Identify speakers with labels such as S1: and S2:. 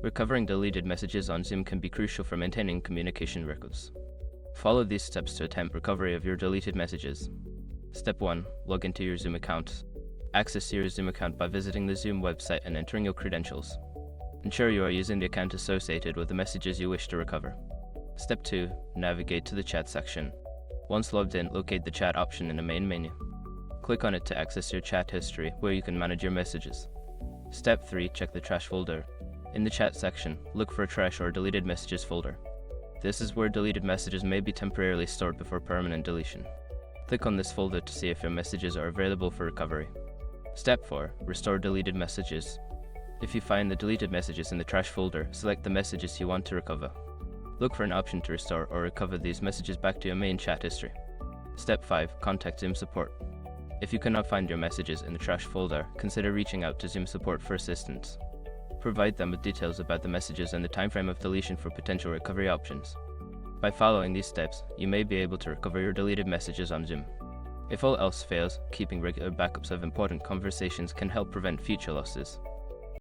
S1: Recovering deleted messages on Zoom can be crucial for maintaining communication records. Follow these steps to attempt recovery of your deleted messages. Step 1. Log into your Zoom account. Access your Zoom account by visiting the Zoom website and entering your credentials. Ensure you are using the account associated with the messages you wish to recover. Step 2. Navigate to the chat section. Once logged in, locate the chat option in the main menu. Click on it to access your chat history, where you can manage your messages. Step 3. Check the trash folder. In the chat section, look for a trash or deleted messages folder. This is where deleted messages may be temporarily stored before permanent deletion. Click on this folder to see if your messages are available for recovery. Step 4. Restore deleted messages. If you find the deleted messages in the trash folder, select the messages you want to recover. Look for an option to restore or recover these messages back to your main chat history. Step 5. Contact Zoom support. If you cannot find your messages in the trash folder, consider reaching out to Zoom support for assistance. Provide them with details about the messages and the timeframe of deletion for potential recovery options. By following these steps, you may be able to recover your deleted messages on Zoom. If all else fails, keeping regular backups of important conversations can help prevent future losses.